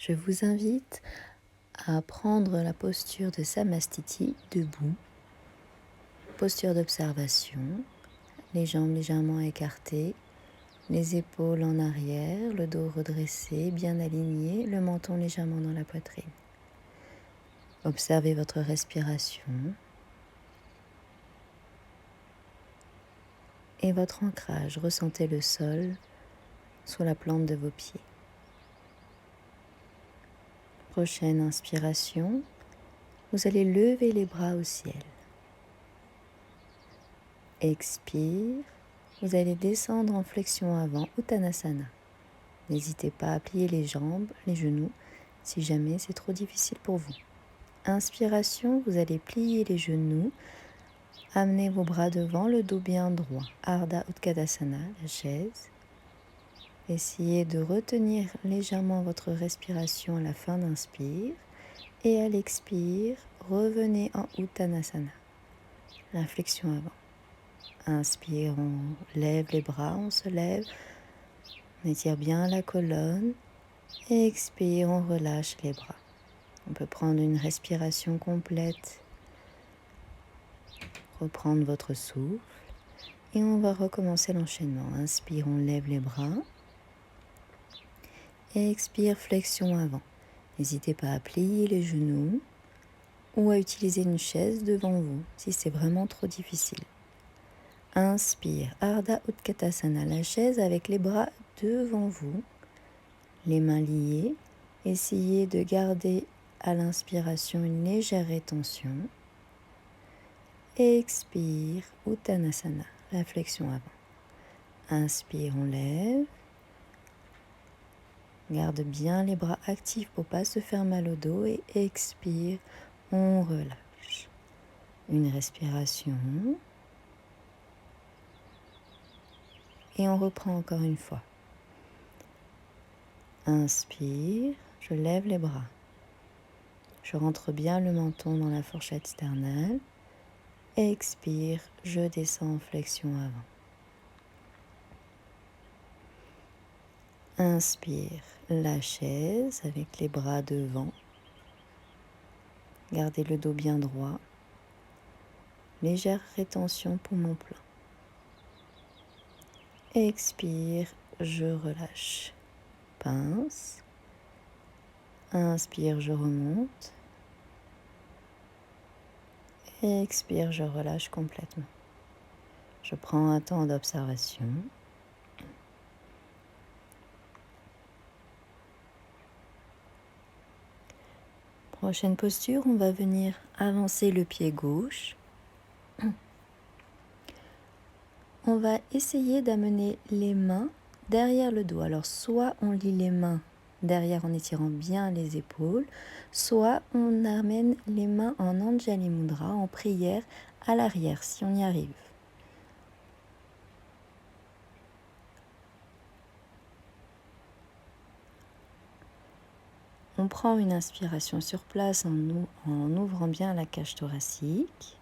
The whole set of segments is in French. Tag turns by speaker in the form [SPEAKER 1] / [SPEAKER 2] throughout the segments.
[SPEAKER 1] Je vous invite à prendre la posture de Samastiti debout, posture d'observation, les jambes légèrement écartées, les épaules en arrière, le dos redressé, bien aligné, le menton légèrement dans la poitrine. Observez votre respiration et votre ancrage. Ressentez le sol sous la plante de vos pieds. Prochaine inspiration, vous allez lever les bras au ciel. Expire, vous allez descendre en flexion avant, Uttanasana. N'hésitez pas à plier les jambes, les genoux, si jamais c'est trop difficile pour vous. Inspiration, vous allez plier les genoux, amenez vos bras devant, le dos bien droit. Ardha Uttanasana, la chaise. Essayez de retenir légèrement votre respiration à la fin d'inspire. Et à l'expire, revenez en Uttanasana, la flexion avant. Inspire, on lève les bras, on se lève, on étire bien la colonne. Et expire, on relâche les bras. On peut prendre une respiration complète, reprendre votre souffle et on va recommencer l'enchaînement. Inspire, on lève les bras. Et expire, flexion avant. N'hésitez pas à plier les genoux ou à utiliser une chaise devant vous si c'est vraiment trop difficile. Inspire, Ardha Utkatasana, la chaise avec les bras devant vous, les mains liées. Essayez de garder à l'inspiration une légère rétention. Expire, Uttanasana, la flexion avant. Inspire, on lève. Garde bien les bras actifs pour ne pas se faire mal au dos. Et expire, on relâche. Une respiration. Et on reprend encore une fois. Inspire, je lève les bras. Je rentre bien le menton dans la fourchette sternale. Expire, je descends en flexion avant. Inspire, la chaise avec les bras devant. Gardez le dos bien droit. Légère rétention, poumon plein. Expire, je relâche. Pince. Inspire, je remonte. Expire, je relâche complètement. Je prends un temps d'observation. Prochaine posture, on va venir avancer le pied gauche. On va essayer d'amener les mains derrière le dos. Alors soit on lie les mains derrière en étirant bien les épaules, soit on amène les mains en Anjali Mudra, en prière à l'arrière, si on y arrive. On prend une inspiration sur place en ouvrant bien la cage thoracique.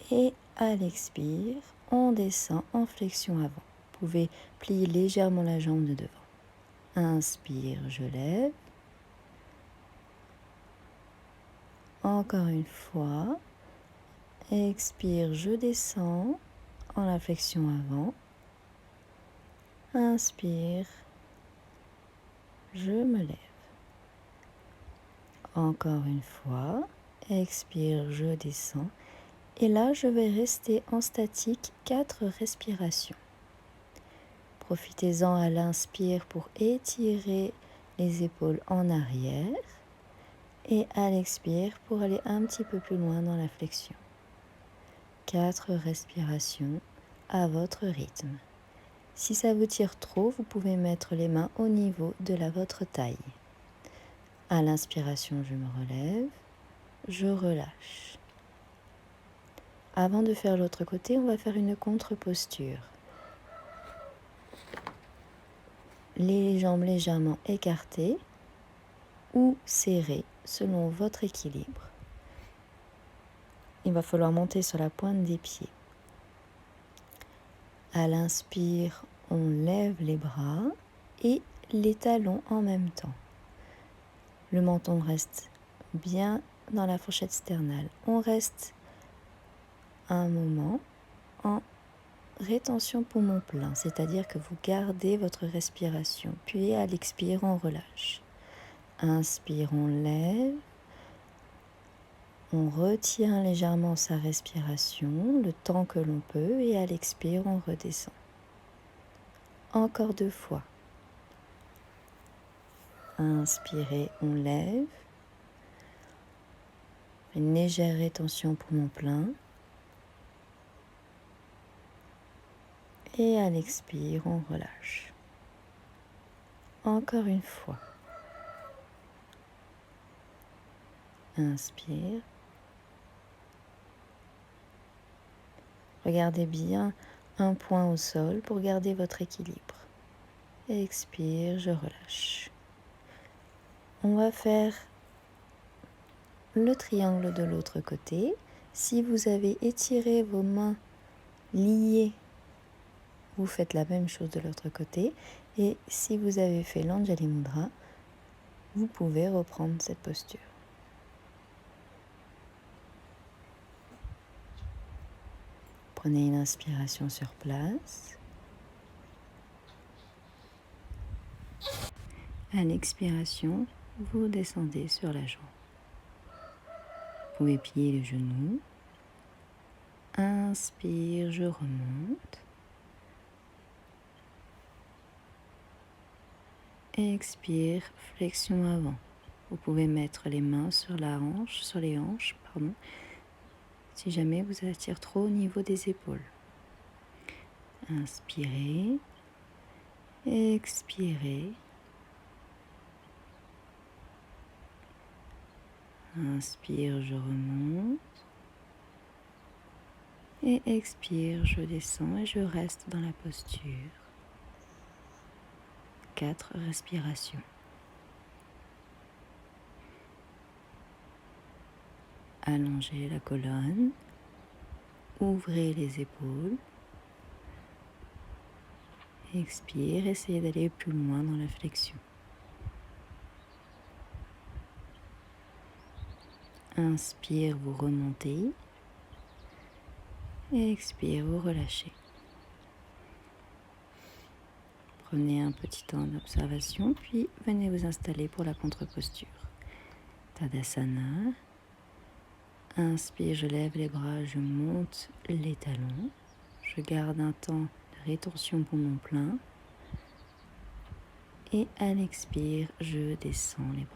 [SPEAKER 1] Et à l'expire, on descend en flexion avant. Vous pouvez plier légèrement la jambe de devant. Inspire, je lève. Encore une fois. Expire, je descends en la flexion avant. Inspire, je me lève. Encore une fois. Expire, je descends. Et là, je vais rester en statique 4 respirations. Profitez-en à l'inspire pour étirer les épaules en arrière et à l'expire pour aller un petit peu plus loin dans la flexion. 4 respirations à votre rythme. Si ça vous tire trop, vous pouvez mettre les mains au niveau de votre taille. À l'inspiration, je me relève, je relâche. Avant de faire l'autre côté, on va faire une contre-posture. Les jambes légèrement écartées ou serrées selon votre équilibre. Il va falloir monter sur la pointe des pieds. À l'inspire, on lève les bras et les talons en même temps. Le menton reste bien dans la fourchette sternale. On reste un moment en rétention poumon plein, c'est-à-dire que vous gardez votre respiration. Puis à l'expire, on relâche. Inspire, on lève. On retient légèrement sa respiration le temps que l'on peut et à l'expire, on redescend. Encore 2 fois. Inspirez, on lève. Une légère rétention poumon plein. Et à l'expire, on relâche. Encore une fois. Inspire. Regardez bien un point au sol pour garder votre équilibre. Expire, je relâche. On va faire le triangle de l'autre côté. Si vous avez étiré vos mains liées, vous faites la même chose de l'autre côté. Et si vous avez fait l'Anjali Mudra, vous pouvez reprendre cette posture. Prenez une inspiration sur place. À l'expiration, vous descendez sur la jambe. Vous pouvez plier les genoux. Inspire, je remonte. Expire, flexion avant. Vous pouvez mettre les mains sur les hanches, si jamais vous attire trop au niveau des épaules. Inspirez, expirez. Inspire, je remonte. Et expire, je descends et je reste dans la posture. 4 respirations. Allongez la colonne. Ouvrez les épaules. Expire, essayez d'aller plus loin dans la flexion. Inspire, vous remontez. Et expire, vous relâchez. Prenez un petit temps d'observation, puis venez vous installer pour la contre-posture. Tadasana. Inspire, je lève les bras, je monte les talons. Je garde un temps de rétention poumon plein. Et à l'expire, je descends les bras.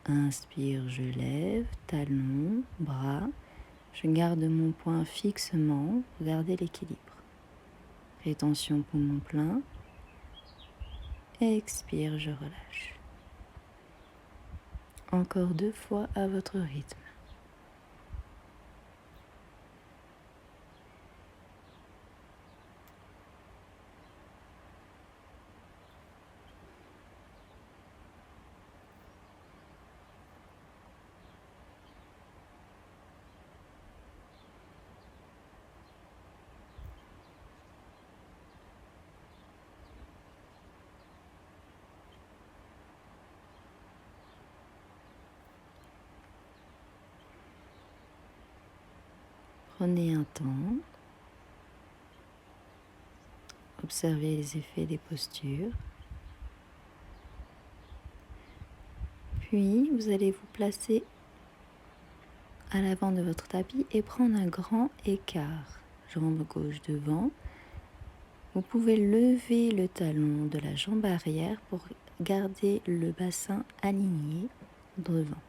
[SPEAKER 1] Inspire, je lève, talons, bras. Je garde mon poing fixement. Regardez l'équilibre. Rétention poumon plein. Expire, je relâche. Encore 2 fois à votre rythme. Prenez un temps. Observez les effets des postures. Puis, vous allez vous placer à l'avant de votre tapis et prendre un grand écart. Jambe gauche devant. Vous pouvez lever le talon de la jambe arrière pour garder le bassin aligné devant.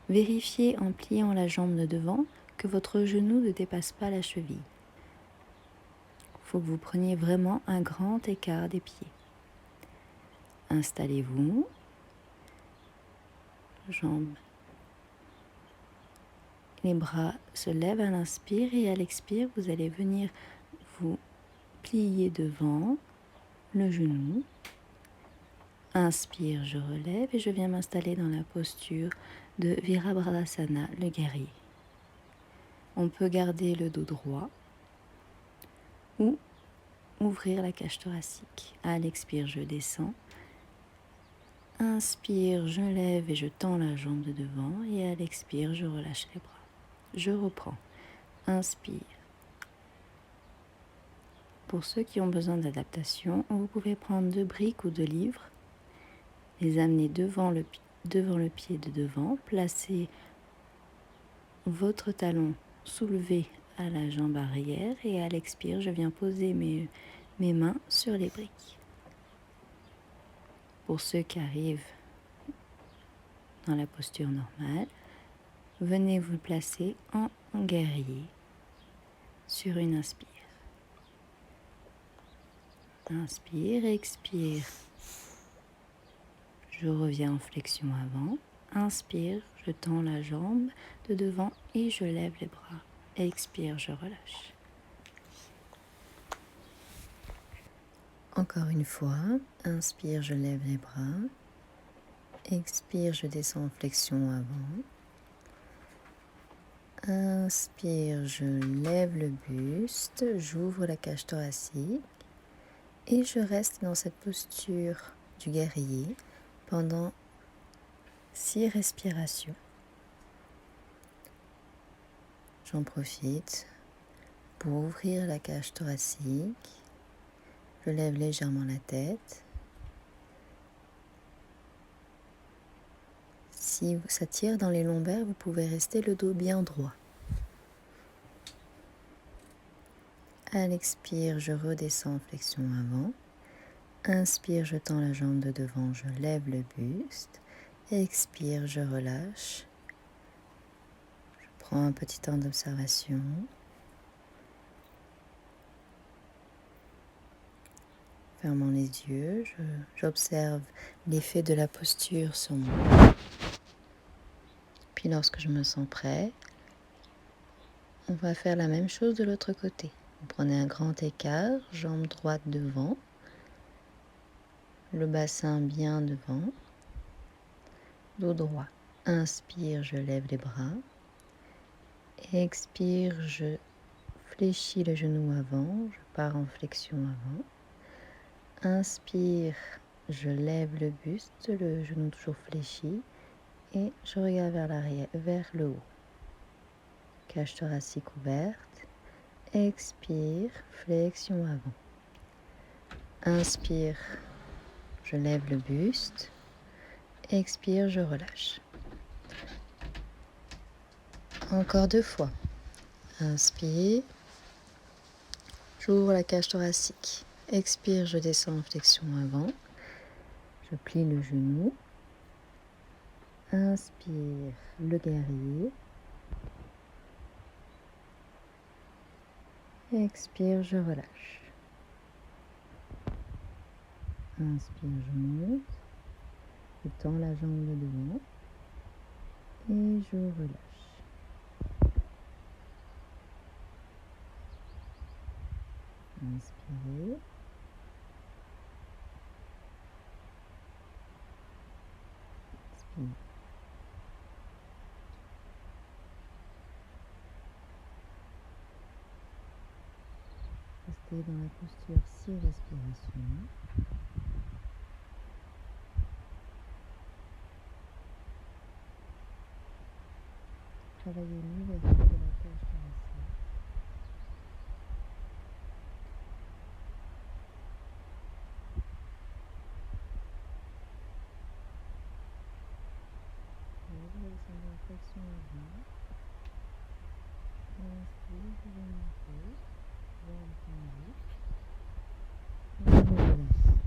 [SPEAKER 1] Vérifiez en pliant la jambe de devant que votre genou ne dépasse pas la cheville. Il faut que vous preniez vraiment un grand écart des pieds. Installez-vous. Jambes. Les bras se lèvent à l'inspire et à l'expire, vous allez venir vous plier devant le genou. Inspire, je relève et je viens m'installer dans la posture de Virabhadrasana, le guerrier. On peut garder le dos droit ou ouvrir la cage thoracique. À l'expire, je descends. Inspire, je lève et je tends la jambe de devant. Et à l'expire, je relâche les bras. Je reprends. Inspire. Pour ceux qui ont besoin d'adaptation, vous pouvez prendre 2 briques ou 2 livres, les amener devant le pied de devant, placer votre talon soulevé à la jambe arrière et à l'expire, je viens poser mes mains sur les briques. Pour ceux qui arrivent dans la posture normale, venez vous placer en guerrier sur une inspire. Inspire, expire. Je reviens en flexion avant. Inspire, je tends la jambe de devant et je lève les bras. Expire, je relâche. Encore une fois, inspire, je lève les bras. Expire, je descends en flexion avant. Inspire, je lève le buste, j'ouvre la cage thoracique et je reste dans cette posture du guerrier pendant 6 respirations. J'en profite pour ouvrir la cage thoracique. Je lève légèrement la tête. Si ça tire dans les lombaires, vous pouvez rester le dos bien droit. À l'expire, je redescends en flexion avant. Inspire, je tends la jambe de devant, je lève le buste. Expire, je relâche. Je prends un petit temps d'observation. Fermant les yeux, j'observe l'effet de la posture sur moi. Puis lorsque je me sens prêt, on va faire la même chose de l'autre côté. Vous prenez un grand écart, jambe droite devant, le bassin bien devant, dos droit. Inspire, je lève les bras. Expire, je fléchis le genou avant, je pars en flexion avant. Inspire, je lève le buste, le genou toujours fléchi et je regarde vers l'arrière, vers le haut. Cage thoracique ouverte. Expire, flexion avant. Inspire, je lève le buste. Expire, je relâche. Encore 2 fois. Inspire, j'ouvre la cage thoracique. Expire, je descends en flexion avant. Je plie le genou. Inspire, le guerrier. Expire, je relâche. Inspire, je monte. Je tends la jambe de devant. Et je relâche. Inspirez. Expire. Restez dans la posture 6 respirations. Travaillez l'ouverture de la cage thoracique. Vous descendez en flexion avant. Inspire, vous remontez. Jambe tendue. Et vous relâchez.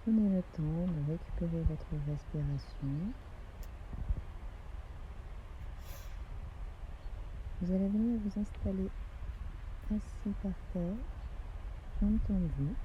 [SPEAKER 1] Prenez le temps de récupérer votre respiration. Vous allez venir vous installer assis par terre, jambes tendues.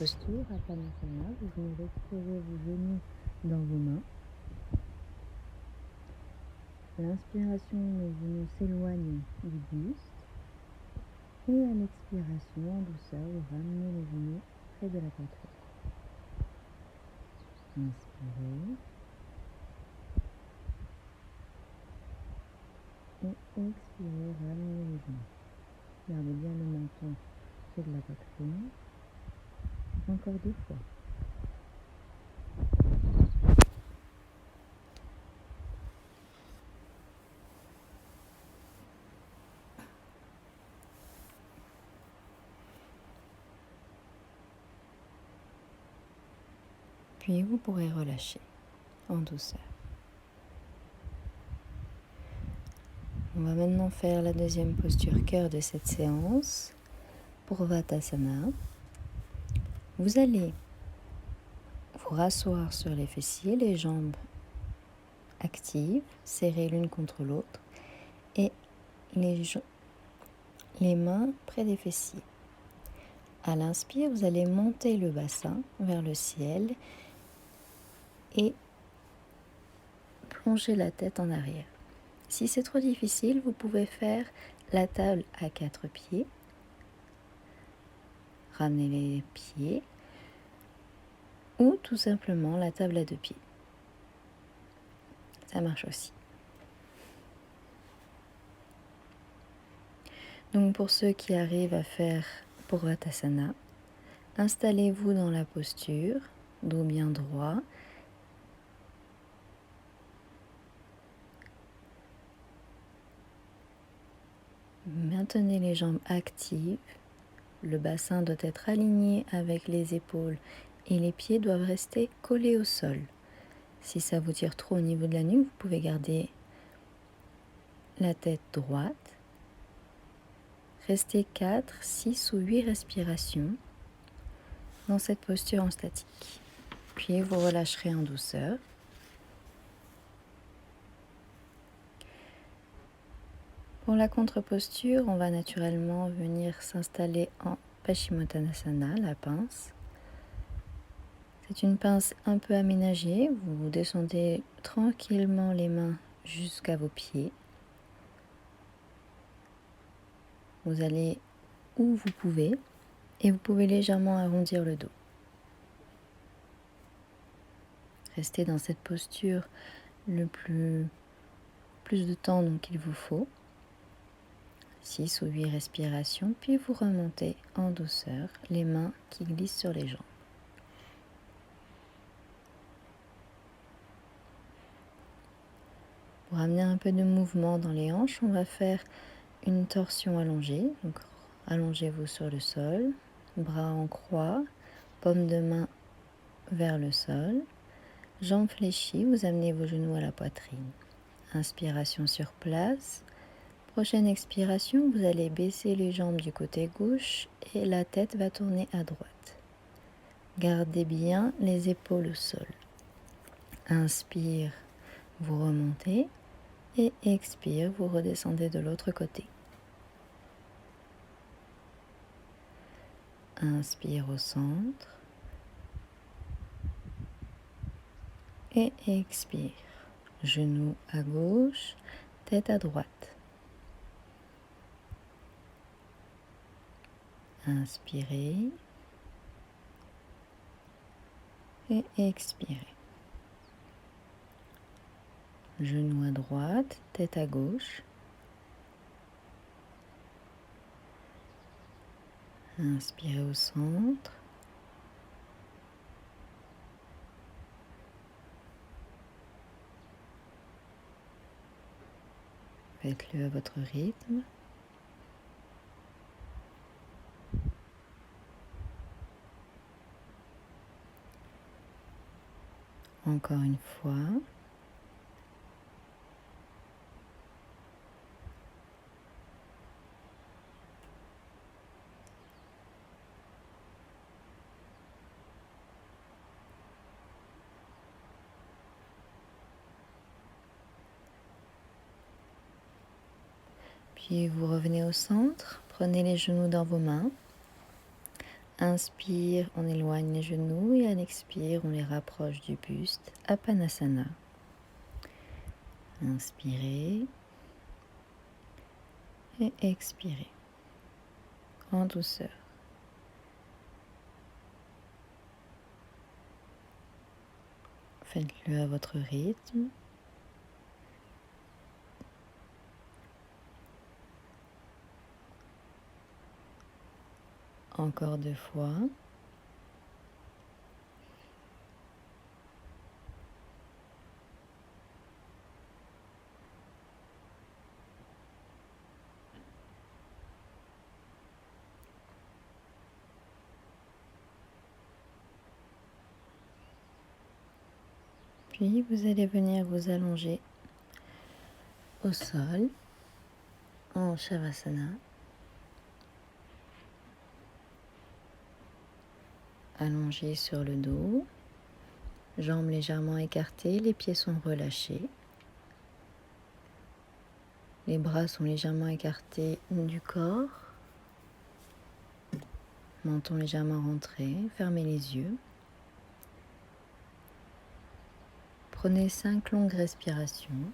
[SPEAKER 1] posture, Uttanasana, vous venez d'explorer vos genoux dans vos mains. À l'inspiration, les genoux s'éloignent du buste. Et à l'expiration, en douceur, vous ramenez les genoux près de la poitrine. Inspirez. Et expirez, ramenez les genoux. Gardez bien le menton près de la poitrine. Encore 2 fois. Puis vous pourrez relâcher en douceur. On va maintenant faire la deuxième posture cœur de cette séance. Pour Vatasana, vous allez vous rasseoir sur les fessiers, les jambes actives, serrées l'une contre l'autre et les mains près des fessiers. À l'inspire, vous allez monter le bassin vers le ciel et plonger la tête en arrière. Si c'est trop difficile, vous pouvez faire la table à 4 pieds. Ramenez les pieds ou tout simplement la table à 2 pieds. Ça marche aussi. Donc pour ceux qui arrivent à faire Purvātāsana, installez-vous dans la posture, dos bien droit. Maintenez les jambes actives. Le bassin doit être aligné avec les épaules et les pieds doivent rester collés au sol. Si ça vous tire trop au niveau de la nuque, vous pouvez garder la tête droite. Restez 4, 6 ou 8 respirations dans cette posture en statique. Puis vous relâcherez en douceur. Pour la contre-posture, on va naturellement venir s'installer en Paschimottanasana, la pince. C'est une pince un peu aménagée. Vous descendez tranquillement les mains jusqu'à vos pieds. Vous allez où vous pouvez et vous pouvez légèrement arrondir le dos. Restez dans cette posture le plus de temps qu'il vous faut. 6 ou 8 respirations, puis vous remontez en douceur, les mains qui glissent sur les jambes. Pour amener un peu de mouvement dans les hanches, on va faire une torsion allongée. Donc allongez-vous sur le sol, bras en croix, paume de main vers le sol, jambes fléchies, vous amenez vos genoux à la poitrine. Inspiration sur place. Prochaine expiration, vous allez baisser les jambes du côté gauche et la tête va tourner à droite. Gardez bien les épaules au sol. Inspire, vous remontez et expire, vous redescendez de l'autre côté. Inspire au centre et expire. Genoux à gauche, tête à droite. Inspirez et expirez. Genoux à droite, tête à gauche. Inspirez au centre. Faites-le à votre rythme. Encore une fois. Puis vous revenez au centre, prenez les genoux dans vos mains, Inspire, on éloigne les genoux et à l'expire, on les rapproche du buste. Apanasana. Inspirez et expirez en douceur. Faites-le à votre rythme. Encore 2 fois. Puis vous allez venir vous allonger au sol en Shavasana. Allongé sur le dos, jambes légèrement écartées, les pieds sont relâchés. Les bras sont légèrement écartés du corps. Menton légèrement rentré, fermez les yeux. Prenez 5 longues respirations,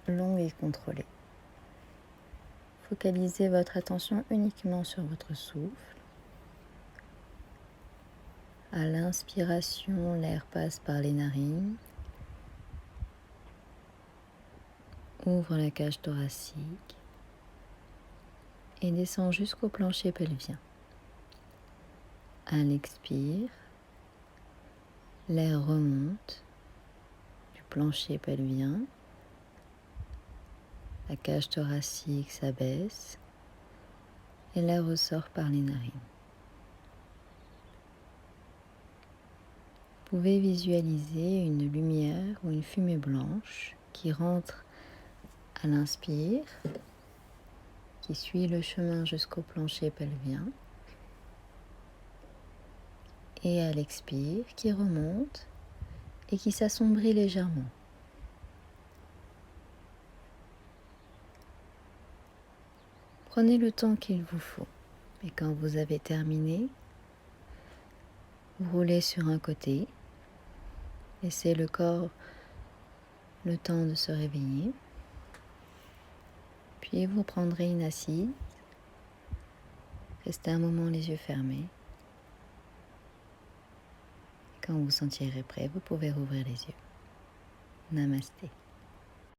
[SPEAKER 1] longues et contrôlées. Focalisez votre attention uniquement sur votre souffle. À l'inspiration, l'air passe par les narines, ouvre la cage thoracique et descend jusqu'au plancher pelvien. À l'expire, l'air remonte du plancher pelvien, la cage thoracique s'abaisse et l'air ressort par les narines. Vous pouvez visualiser une lumière ou une fumée blanche qui rentre à l'inspire, qui suit le chemin jusqu'au plancher pelvien, et à l'expire, qui remonte et qui s'assombrit légèrement. Prenez le temps qu'il vous faut, et quand vous avez terminé, vous roulez sur un côté, laissez le corps le temps de se réveiller, puis vous prendrez une assise, restez un moment les yeux fermés. Quand vous sentirez prêt, vous pouvez rouvrir les yeux. Namasté.